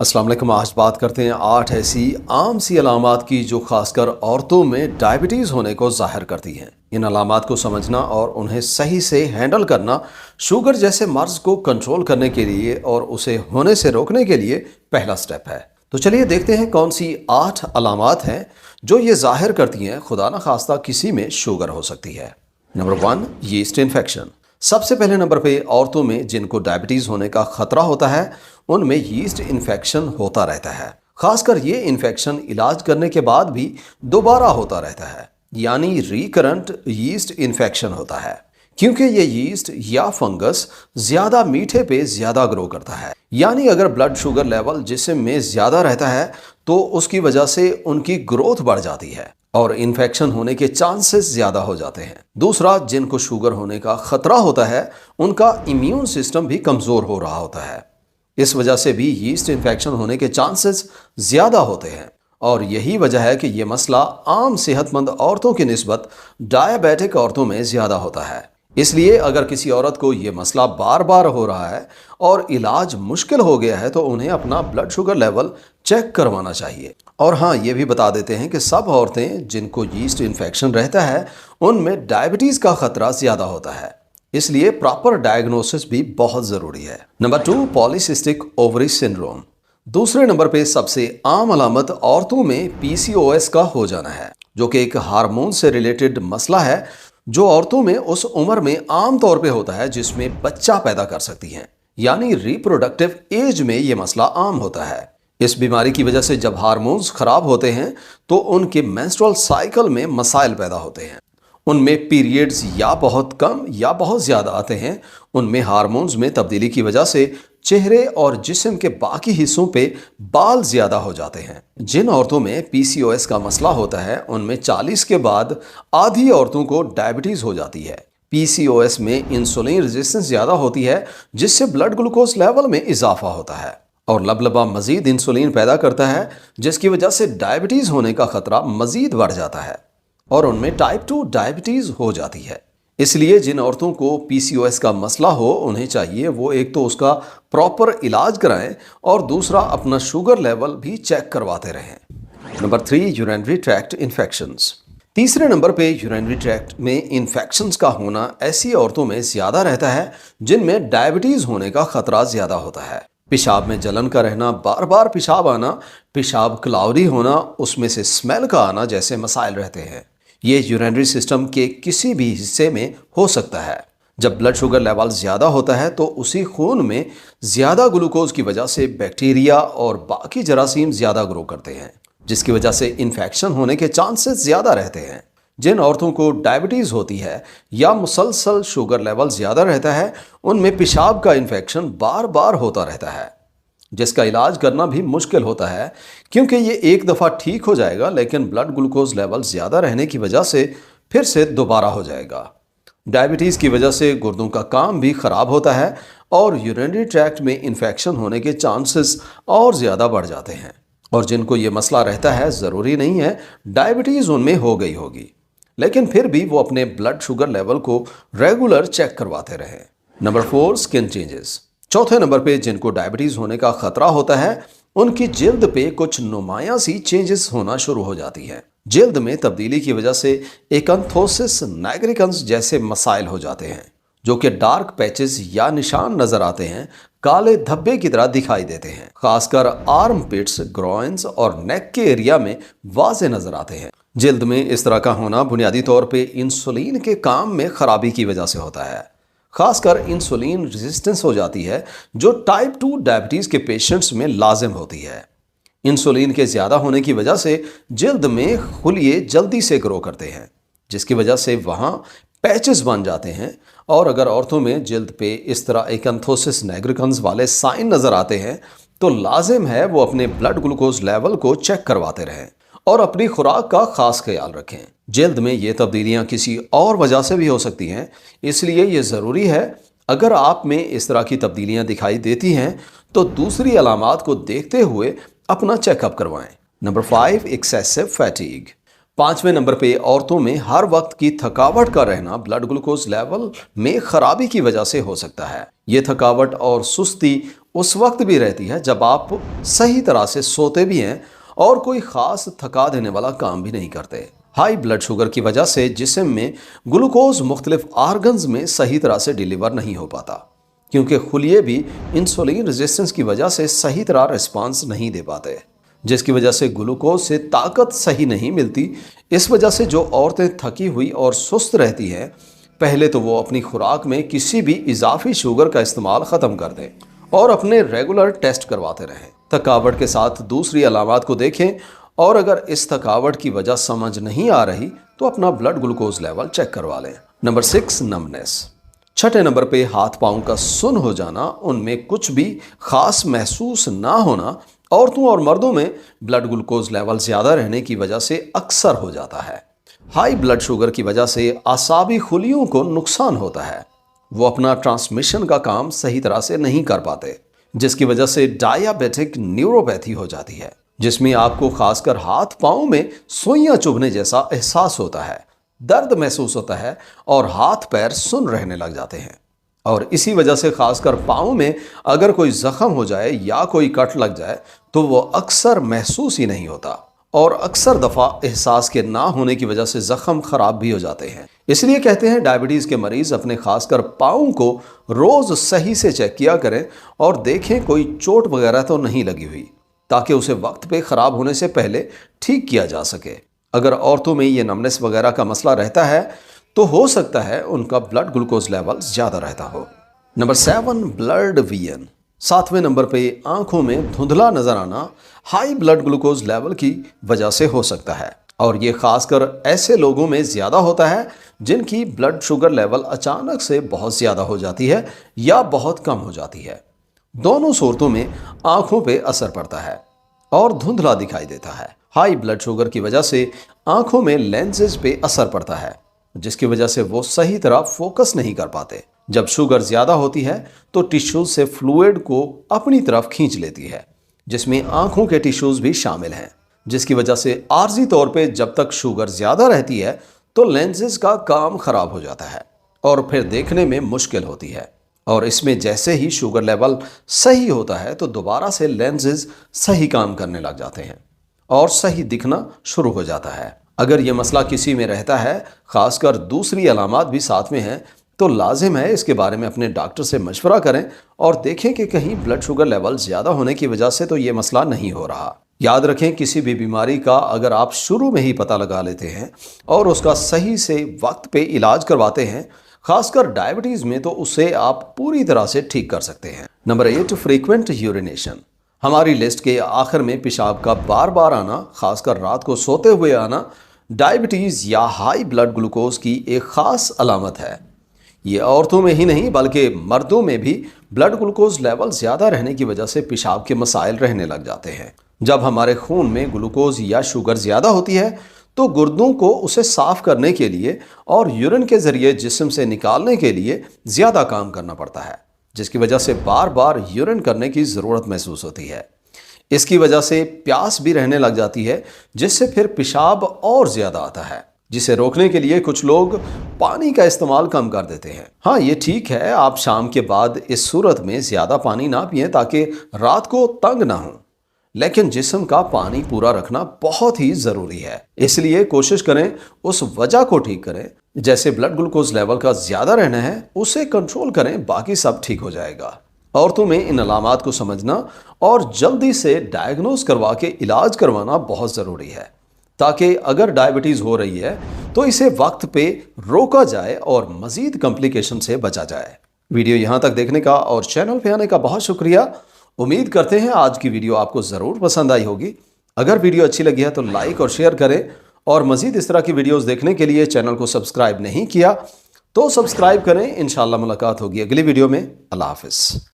अस्सलाम वालेकुम। आज बात करते हैं 8 ऐसी आम सी अलामात की जो खासकर औरतों में डायबिटीज़ होने को जाहिर करती हैं। इन अलामात को समझना और उन्हें सही से हैंडल करना शुगर जैसे मर्ज को कंट्रोल करने के लिए और उसे होने से रोकने के लिए पहला स्टेप है। तो चलिए देखते हैं कौन सी 8 अलामात हैं जो ये जाहिर करती हैं खुदा न खास्ता किसी में शुगर हो सकती है। Number 1, yeast infection. सबसे पहले नंबर पे औरतों में जिनको डायबिटीज होने का खतरा होता है उनमें यीस्ट इन्फेक्शन होता रहता है। खासकर ये इन्फेक्शन इलाज करने के बाद भी दोबारा होता रहता है, यानी रिकरेंट यीस्ट इन्फेक्शन होता है, क्योंकि ये यीस्ट या फंगस ज्यादा मीठे पे ज्यादा ग्रो करता है। यानी अगर ब्लड शुगर लेवल जिस्म में ज्यादा रहता है तो उसकी वजह से उनकी ग्रोथ बढ़ जाती है और इन्फेक्शन होने के चांसेस ज्यादा हो जाते हैं। दूसरा, जिनको शुगर होने का खतरा होता है उनका इम्यून सिस्टम भी कमजोर हो रहा होता है। इस वजह से भी यीस्ट इन्फेक्शन होने के चांसेस ज्यादा होते हैं और यही वजह है कि यह मसला आम सेहतमंद औरतों की निस्बत डायबिटिक औरतों में ज्यादा होता है। इसलिए अगर किसी औरत को यह मसला बार बार हो रहा है और इलाज मुश्किल हो गया है तो उन्हें अपना ब्लड शुगर लेवल चेक करवाना चाहिए। और हाँ, ये भी बता देते हैं कि सब औरतें जिनको यीस्ट इन्फेक्शन रहता है उनमें डायबिटीज का खतरा ज्यादा होता है, इसलिए प्रॉपर डायग्नोसिस भी बहुत जरूरी है। Number 2, polycystic ovary syndrome. दूसरे नंबर पे सबसे आम अलामत औरतों में पीसीओएस का हो जाना है, जो कि एक हार्मोन से रिलेटेड मसला है जो औरतों में उस उम्र में आम तौर पे होता है जिसमें बच्चा पैदा कर सकती हैं, यानी रिप्रोडक्टिव एज में यह मसला आम होता है। इस बीमारी की वजह से जब हार्मोन्स खराब होते हैं तो उनके मेंस्ट्रुअल साइकिल में मसाइल पैदा होते हैं। उनमें पीरियड्स या बहुत कम या बहुत ज्यादा आते हैं। उनमें हार्मोन्स में तब्दीली की वजह से चेहरे और जिस्म के बाकी हिस्सों पे बाल ज्यादा हो जाते हैं। जिन औरतों में पीसीओएस का मसला होता है उनमें 40 के बाद आधी औरतों को डायबिटीज हो जाती है। पीसीओएस में इंसुलिन रेजिस्टेंस ज्यादा होती है जिससे ब्लड ग्लूकोज लेवल में इजाफा होता है और लबलबा मजीद इंसुलिन पैदा करता है, जिसकी वजह से डायबिटीज होने का खतरा मजीद बढ़ जाता है और उनमें टाइप 2 डायबिटीज हो जाती है। इसलिए जिन औरतों को पीसीओएस का मसला हो उन्हें चाहिए वो एक तो उसका प्रॉपर इलाज कराएं और दूसरा अपना शुगर लेवल भी चेक करवाते रहें। Number 3, urinary tract infections. तीसरे नंबर पे यूरिनरी ट्रैक्ट में इन्फेक्शंस का होना ऐसी औरतों में ज्यादा रहता है जिनमें डायबिटीज होने का खतरा ज्यादा होता है। पेशाब में जलन का रहना, बार बार पेशाब आना, पेशाब क्लाउडी होना, उसमें से स्मेल का आना जैसे मसाइल रहते हैं। ये यूरिनरी सिस्टम के किसी भी हिस्से में हो सकता है। जब ब्लड शुगर लेवल ज़्यादा होता है तो उसी खून में ज़्यादा ग्लूकोज की वजह से बैक्टीरिया और बाकी जरासीम ज़्यादा ग्रो करते हैं, जिसकी वजह से इन्फेक्शन होने के चांसेस ज़्यादा रहते हैं। जिन औरतों को डायबिटीज़ होती है या मुसलसल शुगर लेवल ज़्यादा रहता है उनमें पेशाब का इन्फेक्शन बार बार होता रहता है, जिसका इलाज करना भी मुश्किल होता है क्योंकि ये एक दफ़ा ठीक हो जाएगा लेकिन ब्लड ग्लूकोज लेवल ज़्यादा रहने की वजह से फिर से दोबारा हो जाएगा। डायबिटीज़ की वजह से गुर्दों का काम भी ख़राब होता है और यूरिनरी ट्रैक्ट में इन्फेक्शन होने के चांसेस और ज़्यादा बढ़ जाते हैं। और जिनको ये मसला रहता है ज़रूरी नहीं है डायबिटीज़ उनमें हो गई होगी, लेकिन फिर भी वो अपने ब्लड शुगर लेवल को रेगुलर चेक करवाते रहें। Number 4, skin changes. चौथे नंबर पे जिनको डायबिटीज होने का खतरा होता है उनकी जिल्द पे कुछ नुमाया सी चेंजेस होना शुरू हो जाती है। जिल्द में तब्दीली की वजह से एकंथोसिस नाइग्रिकन्स जैसे मसाइल हो जाते हैं, जो कि डार्क पैचेस या निशान नजर आते हैं, काले धब्बे की तरह दिखाई देते हैं। खासकर आर्म पिट्स, ग्रोइंस और नेक के एरिया में वाज़े नजर आते हैं। जिल्द में इस तरह का होना बुनियादी तौर पे इंसुलिन के काम में खराबी की वजह से होता है। खासकर इंसुलिन रेजिस्टेंस हो जाती है जो टाइप 2 डायबिटीज के पेशेंट्स में लाजिम होती है। इंसुलिन के ज्यादा होने की वजह से जिल्द में खुलिये जल्दी से ग्रो करते हैं, जिसकी वजह से वहां पैचेस बन जाते हैं। और अगर औरतों में जिल्द पे इस तरह एकंथोसिस नाइग्रिकन्स वाले साइन नजर आते हैं तो लाजिम है वो अपने ब्लड ग्लूकोज लेवल को चेक करवाते रहें और अपनी खुराक का खास ख्याल रखें। जिल्द में ये तब्दीलियां किसी और वजह से भी हो सकती हैं, इसलिए ये ज़रूरी है अगर आप में इस तरह की तब्दीलियां दिखाई देती हैं तो दूसरी अलामात को देखते हुए अपना चेकअप करवाएं। Number 5, excessive fatigue. 5वें नंबर पे औरतों में हर वक्त की थकावट का रहना ब्लड ग्लूकोज लेवल में खराबी की वजह से हो सकता है। ये थकावट और सुस्ती उस वक्त भी रहती है जब आप सही तरह से सोते भी हैं और कोई खास थका देने वाला काम भी नहीं करते। हाई ब्लड शुगर की वजह से जिस्म में ग्लूकोज मुख्तलिफ आर्गन्स में सही तरह से डिलीवर नहीं हो पाता, क्योंकि खुलिये भी इंसुलिन रेजिस्टेंस की वजह से सही तरह रिस्पांस नहीं दे पाते, जिसकी वजह से ग्लूकोज से ताकत सही नहीं मिलती। इस वजह से जो औरतें थकी हुई और सुस्त रहती हैं, पहले तो वो अपनी खुराक में किसी भी इजाफी शुगर का इस्तेमाल ख़त्म कर दें और अपने रेगुलर टेस्ट करवाते रहें। थकावट के साथ दूसरी अलामात को देखें और अगर इस थकावट की वजह समझ नहीं आ रही तो अपना ब्लड ग्लूकोज लेवल चेक करवा लें। Number 6, numbness. छठे नंबर पे हाथ पाँव का सुन्न हो जाना, उनमें कुछ भी खास महसूस ना होना औरतों और मर्दों में ब्लड ग्लूकोज लेवल ज़्यादा रहने की वजह से अक्सर हो जाता है। हाई ब्लड शुगर की वजह से आसाबी खुलियों को नुकसान होता है, वो अपना ट्रांसमिशन का काम सही तरह से नहीं कर पाते, जिसकी वजह से डायबिटिक न्यूरोपैथी हो जाती है, जिसमें आपको खासकर हाथ पाँव में सुइयां चुभने जैसा एहसास होता है, दर्द महसूस होता है और हाथ पैर सुन्न रहने लग जाते हैं। और इसी वजह से खासकर पाँव में अगर कोई जख्म हो जाए या कोई कट लग जाए तो वो अक्सर महसूस ही नहीं होता और अक्सर दफ़ा एहसास के ना होने की वजह से जख्म खराब भी हो जाते हैं। इसलिए कहते हैं डायबिटीज़ के मरीज़ अपने खासकर पाँव को रोज़ सही से चेक किया करें और देखें कोई चोट वगैरह तो नहीं लगी हुई, ताकि उसे वक्त पे ख़राब होने से पहले ठीक किया जा सके। अगर औरतों में ये नमनेस वगैरह का मसला रहता है तो हो सकता है उनका ब्लड ग्लूकोज लेवल ज़्यादा रहता हो। Number 7, blood vision. 7वें नंबर पे आंखों में धुंधला नजर आना हाई ब्लड ग्लूकोज लेवल की वजह से हो सकता है और ये खासकर ऐसे लोगों में ज़्यादा होता है जिनकी ब्लड शुगर लेवल अचानक से बहुत ज़्यादा हो जाती है या बहुत कम हो जाती है। दोनों सूरतों में आंखों पे असर पड़ता है और धुंधला दिखाई देता है। हाई ब्लड शुगर की वजह से आंखों में लेंसेज पे असर पड़ता है, जिसकी वजह से वो सही तरह फोकस नहीं कर पाते। जब शुगर ज़्यादा होती है तो टिश्यूज से फ्लूइड को अपनी तरफ खींच लेती है, जिसमें आंखों के टिश्यूज भी शामिल हैं, जिसकी वजह से आर्जी तौर पे जब तक शुगर ज़्यादा रहती है तो लेंसेज का काम ख़राब हो जाता है और फिर देखने में मुश्किल होती है। और इसमें जैसे ही शुगर लेवल सही होता है तो दोबारा से लेंसेज सही काम करने लग जाते हैं और सही दिखना शुरू हो जाता है। अगर ये मसला किसी में रहता है, खासकर दूसरी अलामात भी साथ में हैं, तो लाजिम है इसके बारे में अपने डॉक्टर से मशवरा करें और देखें कि कहीं ब्लड शुगर लेवल ज़्यादा होने की वजह से तो ये मसला नहीं हो रहा। याद रखें, किसी भी बीमारी का अगर आप शुरू में ही पता लगा लेते हैं और उसका सही से वक्त पे इलाज करवाते हैं, खासकर डायबिटीज़ में, तो उसे आप पूरी तरह से ठीक कर सकते हैं। Number 8, frequent urination. हमारी लिस्ट के आखिर में पेशाब का बार बार आना, खासकर रात को सोते हुए आना, डायबिटीज़ या हाई ब्लड ग्लूकोज की एक ख़ास अलामत है। ये औरतों में ही नहीं बल्कि मर्दों में भी ब्लड ग्लूकोज लेवल ज़्यादा रहने की वजह से पेशाब के मसाइल रहने लग जाते हैं। जब हमारे खून में ग्लूकोज या शुगर ज़्यादा होती है तो गुर्दों को उसे साफ़ करने के लिए और यूरिन के ज़रिए जिस्म से निकालने के लिए ज़्यादा काम करना पड़ता है, जिसकी वजह से बार बार यूरिन करने की ज़रूरत महसूस होती है। इसकी वजह से प्यास भी रहने लग जाती है, जिससे फिर पेशाब और ज़्यादा आता है, जिसे रोकने के लिए कुछ लोग पानी का इस्तेमाल कम कर देते हैं। हाँ, ये ठीक है, आप शाम के बाद इस सूरत में ज़्यादा पानी ना पिएं ताकि रात को तंग ना हो, लेकिन जिस्म का पानी पूरा रखना बहुत ही ज़रूरी है। इसलिए कोशिश करें उस वजह को ठीक करें, जैसे ब्लड ग्लूकोज लेवल का ज़्यादा रहना है उसे कंट्रोल करें, बाकी सब ठीक हो जाएगा। औरतों में इन अलामात को समझना और जल्दी से डायग्नोज करवा के इलाज करवाना बहुत ज़रूरी है, ताकि अगर डायबिटीज़ हो रही है तो इसे वक्त पे रोका जाए और मज़ीद कॉम्प्लिकेशन से बचा जाए। वीडियो यहाँ तक देखने का और चैनल पे आने का बहुत शुक्रिया। उम्मीद करते हैं आज की वीडियो आपको ज़रूर पसंद आई होगी। अगर वीडियो अच्छी लगी है तो लाइक और शेयर करें और मज़ीद इस तरह की वीडियोस देखने के लिए चैनल को सब्सक्राइब नहीं किया तो सब्सक्राइब करें। इंशाल्लाह मुलाकात होगी अगली वीडियो में। अल्लाह हाफ़िज़।